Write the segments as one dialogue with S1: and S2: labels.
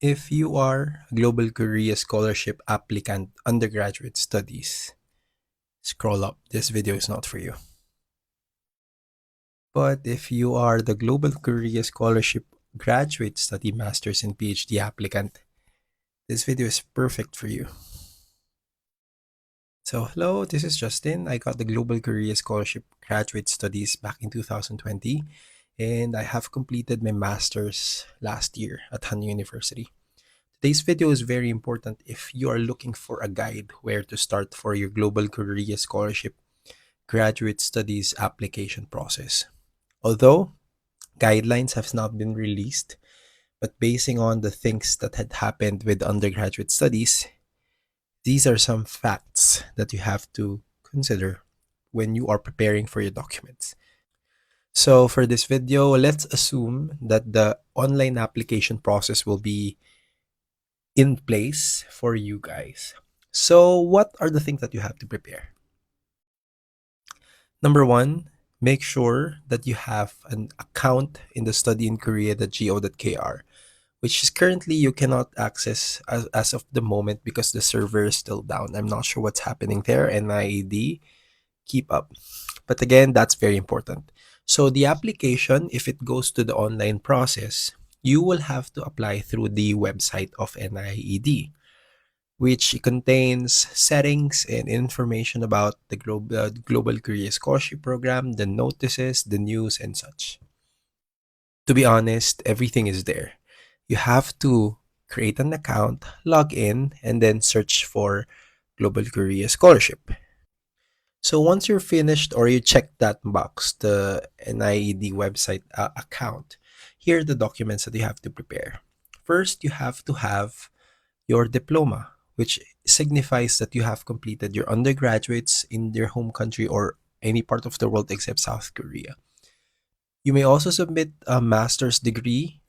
S1: If you are a Global Korea Scholarship applicant undergraduate studies, scroll up. This video is not for you. But if you are the Global Korea Scholarship graduate study master's and PhD applicant, this video is perfect for you. So hello, this is Justin. I got the Global Korea Scholarship graduate studies back in 2020 and I have completed my master's last year at Han University. Today's video is very important if you are looking for a guide where to start for your Global Korea Scholarship graduate studies application process. Although guidelines have not been released, but basing on the things that had happened with undergraduate studies, these are some facts that you have to consider when you are preparing for your documents. So for this video, let's assume that the online application process will be in place for you guys. So what are the things that you have to prepare? Number one, make sure that you have an account in the studyinkorea.go.kr, which is currently you cannot access as of the moment because the server is still down. I'm not sure what's happening there. NIAD, keep up. But again, that's very important. So the application, if it goes to the online process, you will have to apply through the website of NIED, which contains settings and information about the Global Career Scholarship Program, the notices, the news, and such. To be honest, everything is there. You have to create an account, log in, and then search for Global Career Scholarship. So once you're finished or you check that box, the NIED website account, here are the documents that you have to prepare. First, you have to have your diploma, which signifies that you have completed your undergraduates in their home country or any part of the world except South Korea. You may also submit a master's degree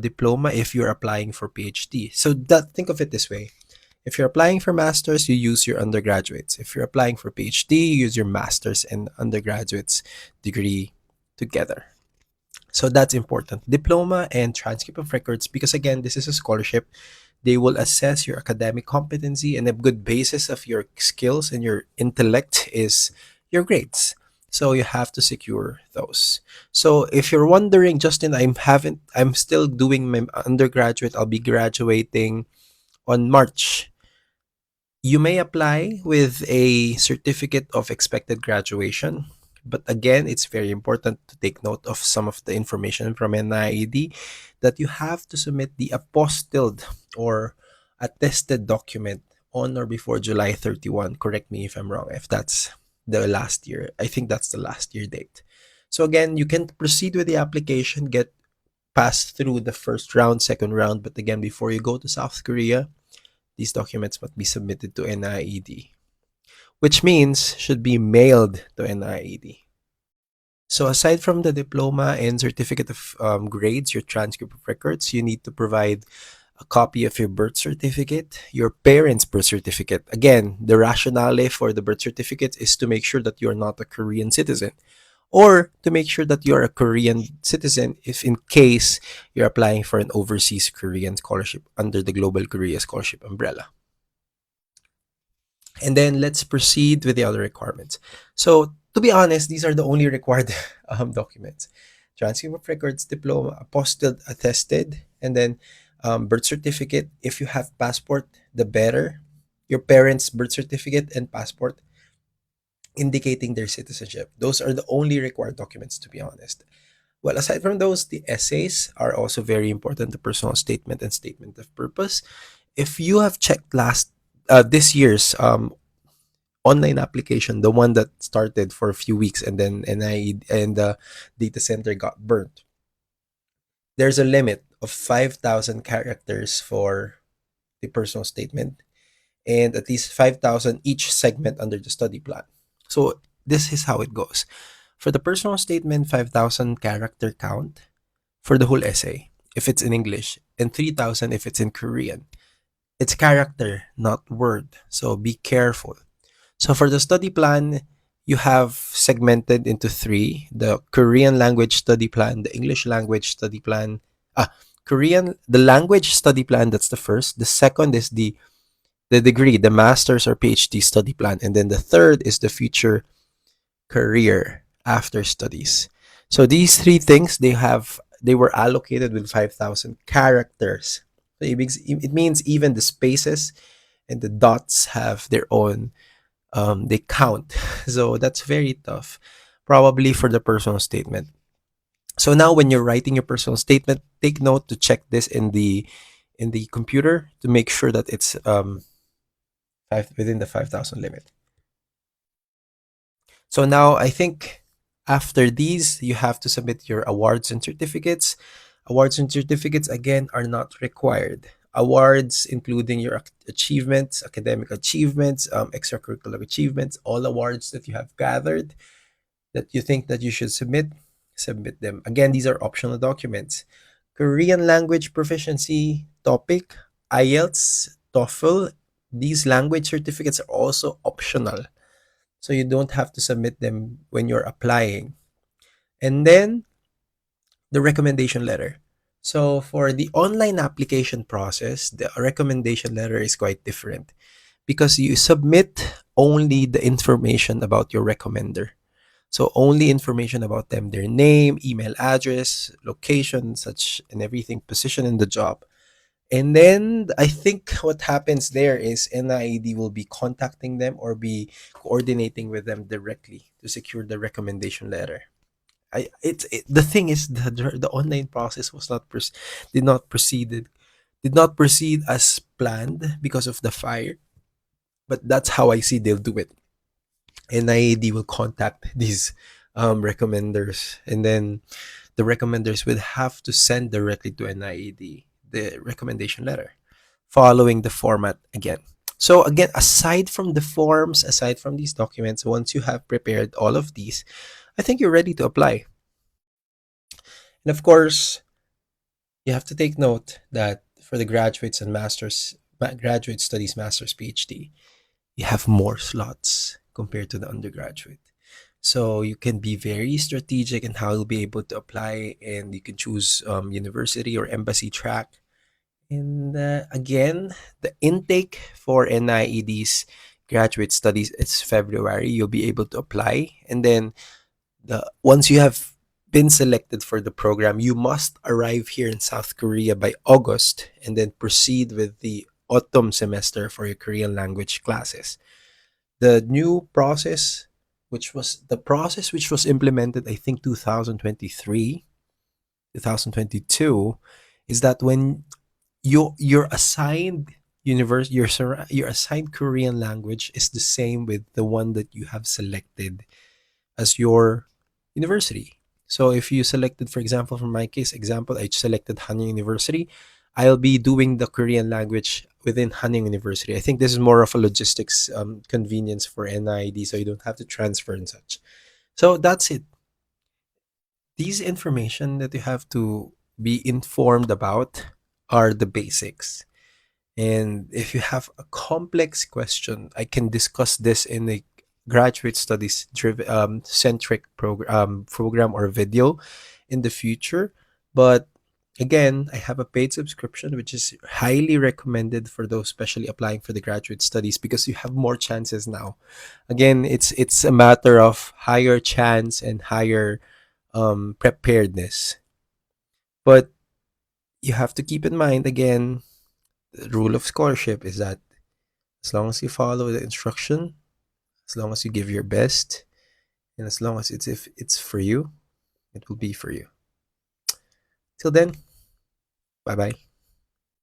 S1: diploma if you're applying for PhD. So think of it this way. If you're applying for master's, you use your undergraduates. If you're applying for PhD, you use your master's and undergraduate's degree together. So that's important. Diploma and transcript of records, because again, this is a scholarship. They will assess your academic competency, and a good basis of your skills and your intellect is your grades. So you have to secure those. So if you're wondering, Justin, I'm still doing my undergraduate. I'll be graduating on March. You may apply with a certificate of expected graduation, but again, it's very important to take note of some of the information from NIED that you have to submit the apostilled or attested document on or before July 31. Correct me if I'm wrong, if that's the last year. I think that's the last year date. So again, you can proceed with the application, get passed through the first round, second round, but again, before you go to South Korea, these documents must be submitted to NIED, which means should be mailed to NIED. So aside from the diploma and certificate of grades, your transcript of records, you need to provide a copy of your birth certificate, your parents' birth certificate. Again, the rationale for the birth certificate is to make sure that you're not a Korean citizen, or to make sure that you're a Korean citizen if in case you're applying for an overseas Korean scholarship under the Global Korea Scholarship umbrella. And then let's proceed with the other requirements. So to be honest, these are the only required documents. Transcript of records, diploma, apostilled, attested, and then birth certificate. If you have passport, the better. Your parents' birth certificate and passport indicating their citizenship. Those are the only required documents, to be honest. Well, aside from those, the essays are also very important, the personal statement and statement of purpose. If you have checked this year's online application, the one that started for a few weeks and then the data center got burnt, there's a limit of 5,000 characters for the personal statement and at least 5,000 each segment under the study plan. So this is how it goes. For the personal statement, 5,000 character count for the whole essay if it's in English, and 3,000 if it's in Korean. It's character, not word. So be careful. So for the study plan, you have segmented into three: the Korean language study plan, the English language study plan, Korean, the language study plan, that's the first. The second is the degree, the master's or PhD study plan. And then the third is the future career after studies. So these three things, they were allocated with 5,000 characters. So it means even the spaces and the dots have their own, they count. So that's very tough, probably for the personal statement. So now when you're writing your personal statement, take note to check this in the computer to make sure that it's within the 5,000 limit. So now I think after these, you have to submit your awards and certificates. Awards and certificates, again, are not required. Awards, including your achievements, academic achievements, extracurricular achievements, all awards that you have gathered that you think that you should submit, submit them. Again, these are optional documents. Korean language proficiency topic, IELTS, TOEFL, these language certificates are also optional. So you don't have to submit them when you're applying. And then the recommendation letter. So for the online application process, the recommendation letter is quite different because you submit only the information about your recommender. So only information about them, their name, email address, location, such and everything, position in the job. And then I think what happens there is NIED will be contacting them or be coordinating with them directly to secure the recommendation letter. The thing is the online process was not did not proceed as planned because of the fire. But that's how I see they'll do it. NIAD will contact these recommenders, and then the recommenders will have to send directly to NIAD the recommendation letter, following the format again. So again, aside from the forms, aside from these documents, once you have prepared all of these, I think you're ready to apply. And of course, you have to take note that for the graduates and masters, graduate studies, masters, PhD, you have more slots compared to the undergraduate. So you can be very strategic in how you'll be able to apply, and you can choose university or embassy track. And again, the intake for NIED's graduate studies is February. You'll be able to apply, and then once you have been selected for the program, you must arrive here in South Korea by August, and then proceed with the autumn semester for your Korean language classes. The new process, which was implemented, I think 2023, 2022, is that when you're assigned your assigned Korean language is the same with the one that you have selected as your university. So if you selected, for example, from my case example, I selected Hanyang University, I'll be doing the Korean language within Hanyang University. I think this is more of a logistics convenience for NID, so you don't have to transfer and such. So that's it. These information that you have to be informed about are the basics. And if you have a complex question, I can discuss this in a graduate studies driven centric program or video in the future. But again, I have a paid subscription, which is highly recommended for those especially applying for the graduate studies because you have more chances now. Again, it's a matter of higher chance and higher preparedness. But you have to keep in mind again, the rule of scholarship is that as long as you follow the instruction, as long as you give your best, and as long as it's if it's for you, it will be for you. Till then, bye bye.